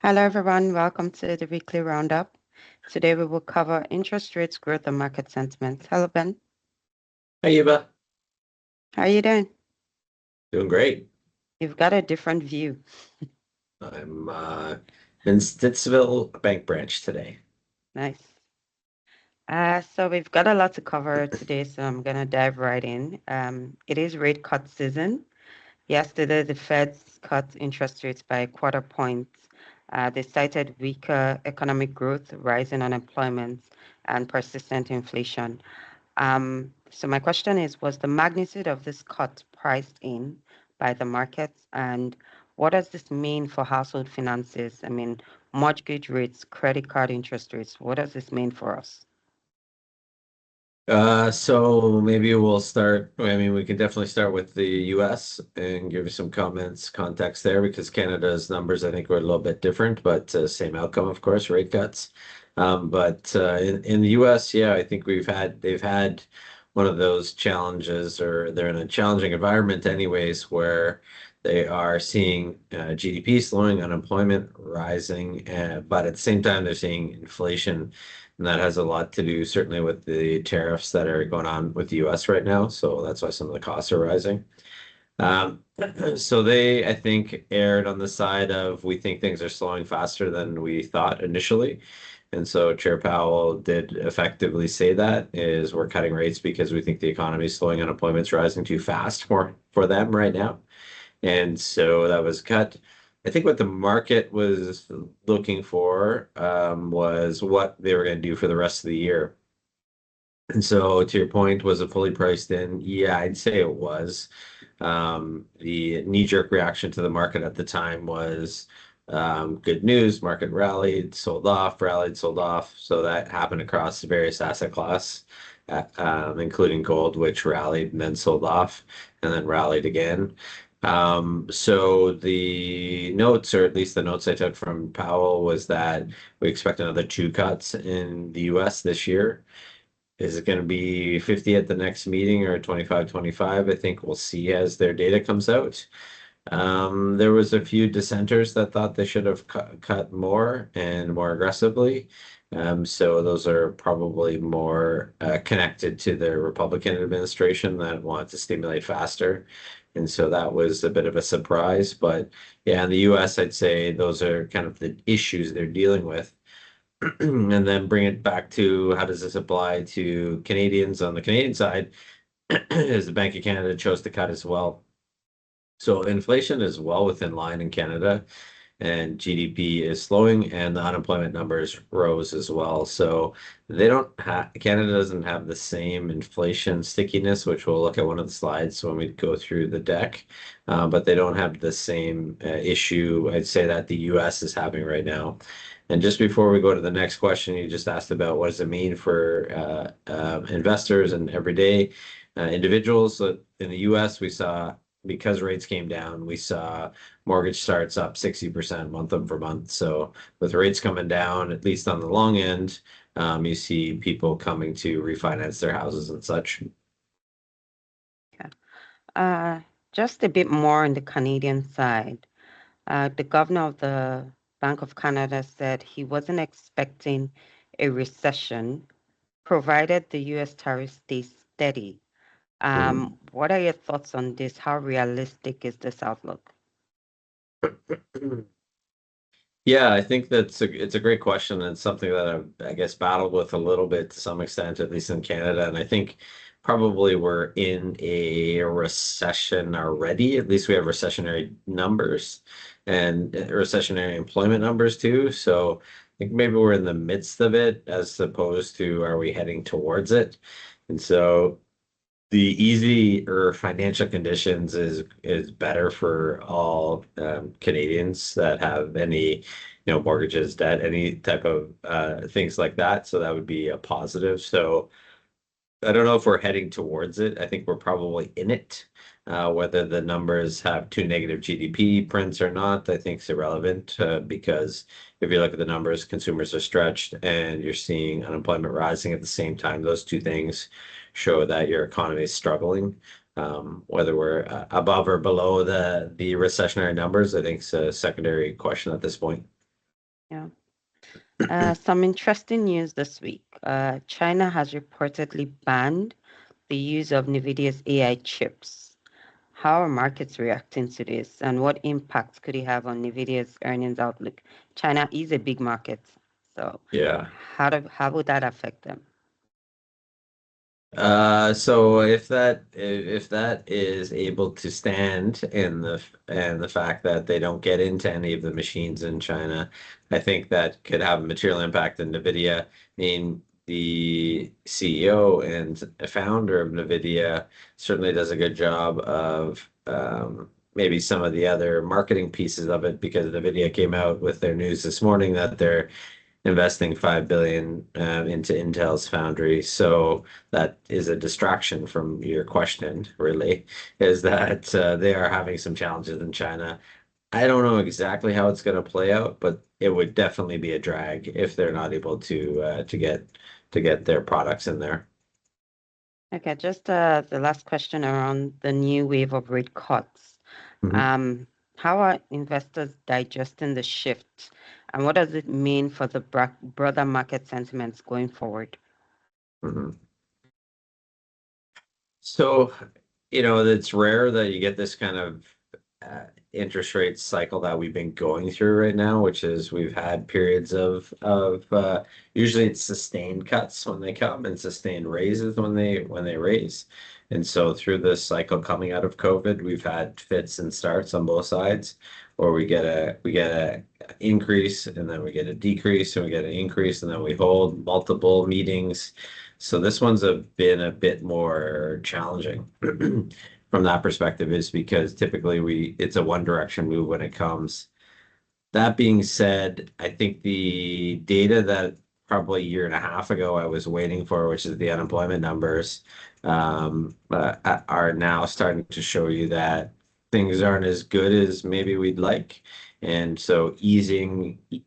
Hello, everyone. Welcome to the weekly roundup. Today we will cover interest rates, growth, and market sentiment. Hello, Ben. Hey, Eva. How are you doing? Doing great. You've got a different view. I'm in Stittsville Bank Branch today. Nice. So we've got a lot to cover today, so I'm gonna dive right in. It is rate cut season. Yesterday, the Feds cut interest rates by a quarter point. They cited weaker economic growth, rising unemployment, and persistent inflation. So my question is, was the magnitude of this cut priced in by the markets, and what does this mean for household finances? I mean, mortgage rates, credit card interest rates. What does this mean for us? So maybe we'll start. I mean, we can definitely start with the US and give you some comments, context there, because Canada's numbers, I think, were a little bit different, but same outcome, of course, rate cuts. But in the US, yeah, I think they've had one of those challenges, or they're in a challenging environment, anyways, where they are seeing GDP slowing, unemployment rising, but at the same time, they're seeing inflation. And that has a lot to do certainly with the tariffs that are going on with the US right now. So that's why some of the costs are rising. Um, so they, I think, erred on the side of we think things are slowing faster than we thought initially. And so Chair Powell did effectively say that is we're cutting rates because we think the economy is slowing, unemployment's rising too fast for them right now. And so that was cut. I think what the market was looking for was what they were going to do for the rest of the year. And so, to your point, was it fully priced in? Yeah, I'd say it was. The knee-jerk reaction to the market at the time was good news. Market rallied, sold off, rallied, sold off. So that happened across the various asset class, including gold, which rallied and then sold off, and then rallied again. So the notes, or at least the notes I took from Powell, was that we expect another two cuts in the US this year. Is it going to be 50 at the next meeting or 25-25? I think we'll see as their data comes out. There was a few dissenters that thought they should have cut more and more aggressively. So those are probably more connected to the Republican administration that wanted to stimulate faster. And so that was a bit of a surprise. But yeah, in the US, I'd say those are kind of the issues they're dealing with. And then bring it back to how does this apply to Canadians on the Canadian side, is the Bank of Canada chose to cut as well. So inflation is well within line in Canada, and GDP is slowing, and the unemployment numbers rose as well. So they don't have Canada doesn't have the same inflation stickiness, which we'll look at one of the slides when we go through the deck. But they don't have the same issue, I'd say, that the US is having right now. And just before we go to the next question, you just asked about what does it mean for investors and everyday individuals. So in the US, we saw because rates came down, we saw mortgage starts up 60% month over month. So with rates coming down, at least on the long end, you see people coming to refinance their houses and such. Okay. Uh, just a bit more on the Canadian side. The governor of the Bank of Canada said he wasn't expecting a recession, provided the US tariffs stay steady. Mhm. What are your thoughts on this? How realistic is this outlook? Yeah, I think it's a great question, and it's something that I guess battled with a little bit to some extent, at least in Canada. And I think probably we're in a recession already. At least we have recessionary numbers and recessionary employment numbers too. So I think maybe we're in the midst of it as opposed to are we heading towards it? And so the easier financial conditions is better for all Canadians that have any, mortgages, debt, any type of things like that. So that would be a positive. So I don't know if we're heading towards it. I think we're probably in it. Whether the numbers have two negative GDP prints or not, I think is irrelevant because if you look at the numbers, consumers are stretched and you're seeing unemployment rising at the same time. Those two things show that your economy is struggling. Whether we're above or below the recessionary numbers, I think is a secondary question at this point. Yeah. Some interesting news this week. China has reportedly banned the use of NVIDIA's AI chips. How are markets reacting to this, and what impact could it have on NVIDIA's earnings outlook? China is a big market, so Yeah. how would that affect them? So if that is able to stand in the fact that they don't get into any of the machines in China, I think that could have a material impact on NVIDIA. I mean, the CEO and founder of NVIDIA certainly does a good job of maybe some of the other marketing pieces of it because NVIDIA came out with their news this morning that they're investing 5 billion into Intel's foundry. So that is a distraction from your question, really, is that they are having some challenges in China. I don't know exactly how it's going to play out, but it would definitely be a drag if they're not able to get their products in there. Okay, just the last question around the new wave of rate cuts. Mhm, Um, how are investors digesting the shift, and what does it mean for the broader market sentiments going forward? mhm. So, it's rare that you get this kind of interest rate cycle that we've been going through right now, which is we've had periods of usually it's sustained cuts when they come and sustained raises when they raise. And so through this cycle coming out of COVID, we've had fits and starts on both sides, or we get a increase and then we get a decrease and we get an increase and then we hold multiple meetings. So this one's been a bit more challenging from that perspective is because typically it's a one direction move when it comes. That being said, I think the data that probably a year and a half ago I was waiting for, which is the unemployment numbers, are now starting to show you that things aren't as good as maybe we'd like. And so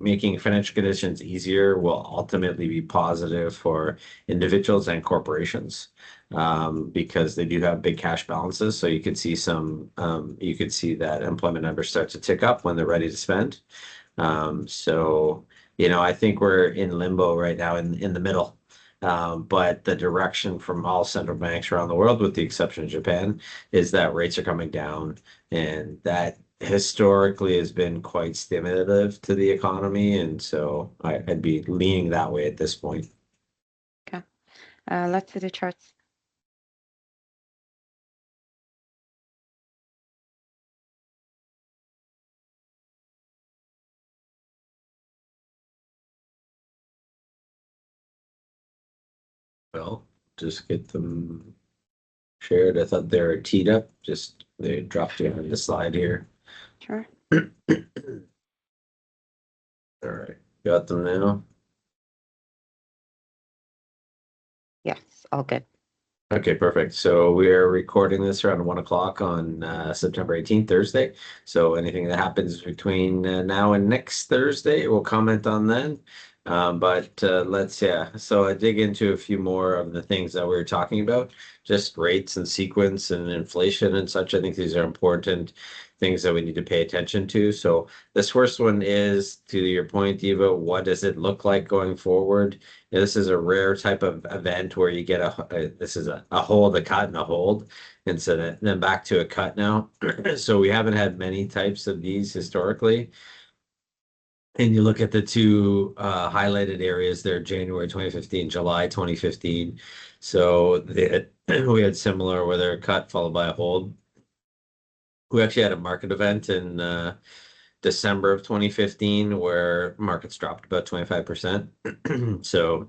making financial conditions easier will ultimately be positive for individuals and corporations because they do have big cash balances. So you could see that employment numbers start to tick up when they're ready to spend. So, I think we're in limbo right now in the middle. But the direction from all central banks around the world, with the exception of Japan, is that rates are coming down. And that historically has been quite stimulative to the economy. And so I'd be leaning that way at this point. Okay, let's see the charts. Well, just get them shared. I thought they were teed up, just they dropped behind the slide here. Sure. All right, got them now. Yes, all good. Okay, perfect. So we are recording this around 1 o'clock on September 18th, Thursday. So anything that happens between now and next Thursday, we'll comment on then. But yeah. So I dig into a few more of the things that we were talking about, just rates and sequence and inflation and such. I think these are important things that we need to pay attention to. So this first one is, to your point, Eva, what does it look like going forward? This is a rare type of event where you get this is a hold, a cut, and a hold, and so then back to a cut now. So we haven't had many types of these historically. And you look at the two highlighted areas there, January 2015, July 2015. So we had similar where they're cut followed by a hold. We actually had a market event in December of 2015 where markets dropped about 25%. So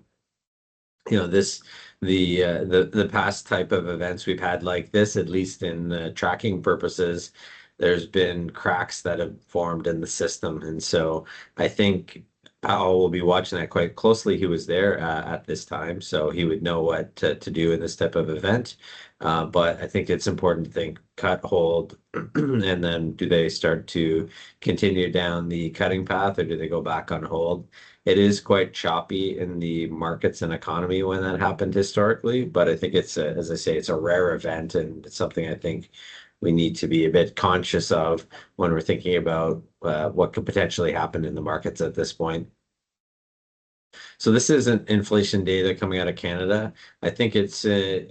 this the past type of events we've had like this, at least in tracking purposes, there's been cracks that have formed in the system, and so I think Powell will be watching that quite closely. He was there at this time, so he would know what to do in this type of event. But I think it's important to think cut, hold, and then do they start to continue down the cutting path or do they go back on hold? It is quite choppy in the markets and economy when that happened historically, but I think as I say, it's a rare event and it's something I think we need to be a bit conscious of when we're thinking about what could potentially happen in the markets at this point. So this isn't inflation data coming out of Canada. I think it's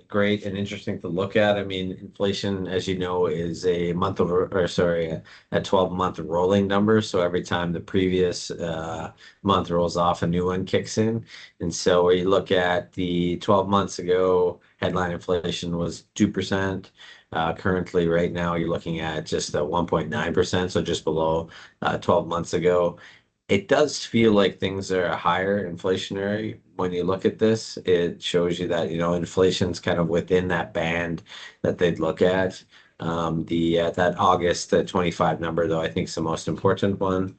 great and interesting to look at. I mean, inflation, as you know, is a month over, or sorry, a 12-month rolling number. So every time the previous month rolls off, a new one kicks in. And so where you look at the 12 months ago, headline inflation was 2%. Currently, right now, you're looking at just 1.9%, so just below 12 months ago. It does feel like things are higher inflationary when you look at this. It shows you that, inflation's kind of within that band that they'd look at. The that August 25 number, though, I think is the most important one.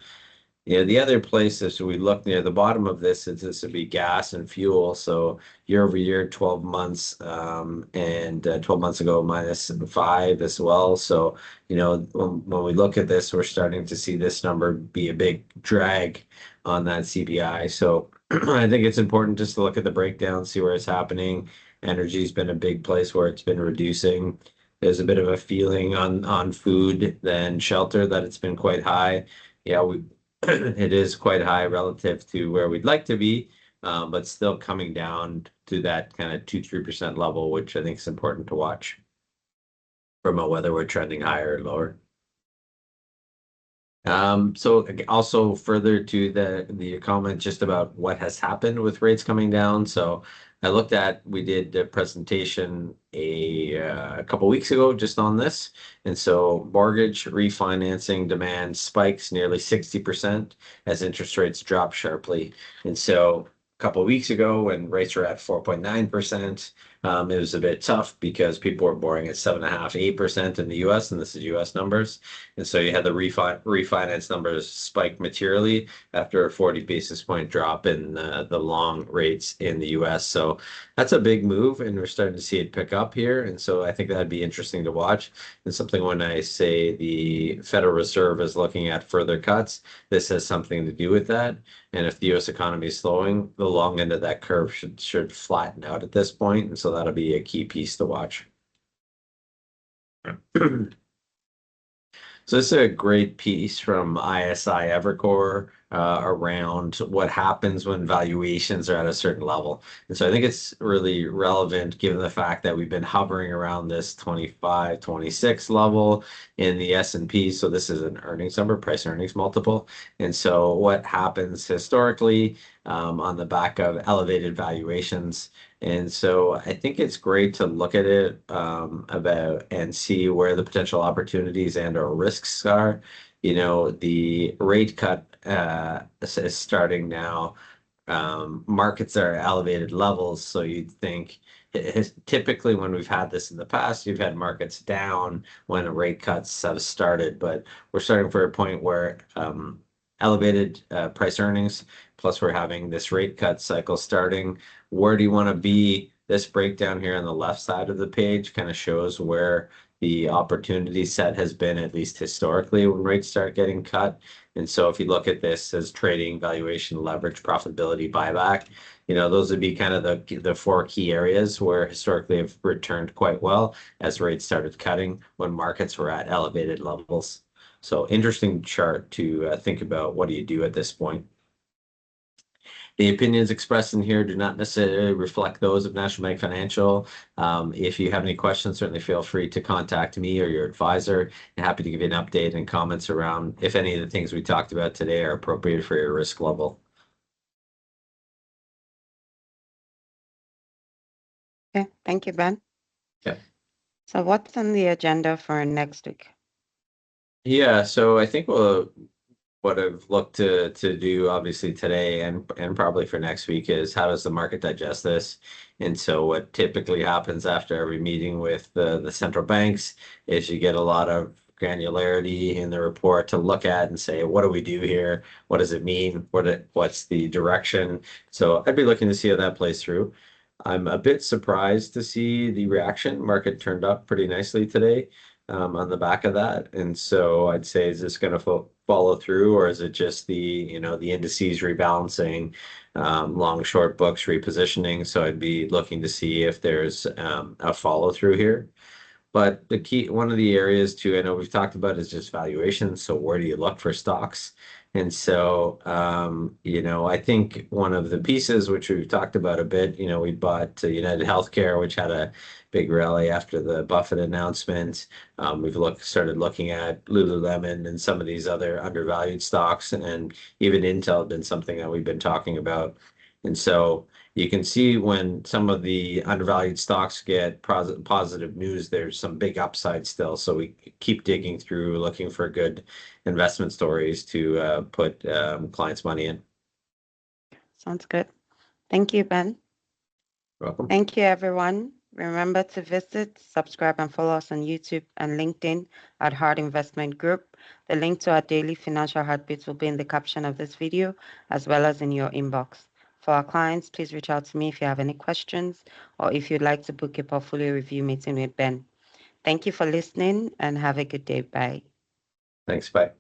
Yeah, the other place is we look near the bottom of this is this would be gas and fuel. So year over year, 12 months, and 12 months ago -5 as well. So, when we look at this, we're starting to see this number be a big drag on that CPI. So I think it's important just to look at the breakdown, see where it's happening. Energy's been a big place where it's been reducing. There's a bit of a feeling on food and shelter that it's been quite high. Yeah, it is quite high relative to where we'd like to be, but still coming down to that kind of 2-3% level, which I think is important to watch from a whether we're trending higher or lower. So also further to the comment just about what has happened with rates coming down. So we did a presentation a couple weeks ago just on this. And so mortgage refinancing demand spikes nearly 60% as interest rates drop sharply. And so a couple weeks ago when rates were at 4.9%, it was a bit tough because people were borrowing at 7.5, 8% in the US, and this is US numbers. And so you had the refinance numbers spike materially after a 40 basis point drop in the long rates in the US. So that's a big move, and we're starting to see it pick up here. And so I think that'd be interesting to watch. And something when I say the Federal Reserve is looking at further cuts, this has something to do with that. And if the US economy is slowing, the long end of that curve should flatten out at this point. And so that'll be a key piece to watch. So this is a great piece from ISI Evercore around what happens when valuations are at a certain level. And so I think it's really relevant given the fact that we've been hovering around this 25, 26 level in the S&P. So this is an earnings number, price earnings multiple. And so what happens historically on the back of elevated valuations, and so I think it's great to look at it about and see where the potential opportunities and or risks are. The rate cut is starting now. Markets are at elevated levels, so you'd think typically when we've had this in the past, you've had markets down when rate cuts have started, but we're starting for a point where elevated price earnings, plus we're having this rate cut cycle starting. Where do you want to be? This breakdown here on the left side of the page kind of shows where the opportunity set has been, at least historically, when rates start getting cut. And so if you look at this as trading, valuation, leverage, profitability, buyback, those would be kind of the four key areas where historically have returned quite well as rates started cutting when markets were at elevated levels. So interesting chart to think about what do you do at this point. The opinions expressed in here do not necessarily reflect those of National Bank Financial. If you have any questions, certainly feel free to contact me or your advisor. I'm happy to give you an update and comments around if any of the things we talked about today are appropriate for your risk level. Okay, thank you, Ben. Yeah. So what's on the agenda for next week? Yeah, so I think what I've looked to do obviously today and probably for next week is how does the market digest this? And so what typically happens after every meeting with the central banks is you get a lot of granularity in the report to look at and say, what do we do here? What does it mean? What's the direction? So I'd be looking to see how that plays through. I'm a bit surprised to see the reaction. Market turned up pretty nicely today on the back of that. And so I'd say, is this going to follow through, or is it just the indices rebalancing, long short books repositioning? So I'd be looking to see if there's a follow through here. But the key, one of the areas too, I know we've talked about is just valuation. So where do you look for stocks? And so, I think one of the pieces which we've talked about a bit, we bought United Healthcare, which had a big rally after the Buffett announcement. Started looking at Lululemon and some of these other undervalued stocks, and even Intel had been something that we've been talking about. And so you can see when some of the undervalued stocks get positive news, there's some big upside still. So we keep digging through, looking for good investment stories to put clients' money in. Sounds good. Thank you, Ben. Welcome. Thank you, everyone. Remember to visit, subscribe, and follow us on YouTube and LinkedIn at Hart Investment Group. The link to our daily financial heartbeats will be in the caption of this video, as well as in your inbox. For our clients, please reach out to me if you have any questions or if you'd like to book a portfolio review meeting with Ben. Thank you for listening and have a good day. Bye. Thanks. Bye.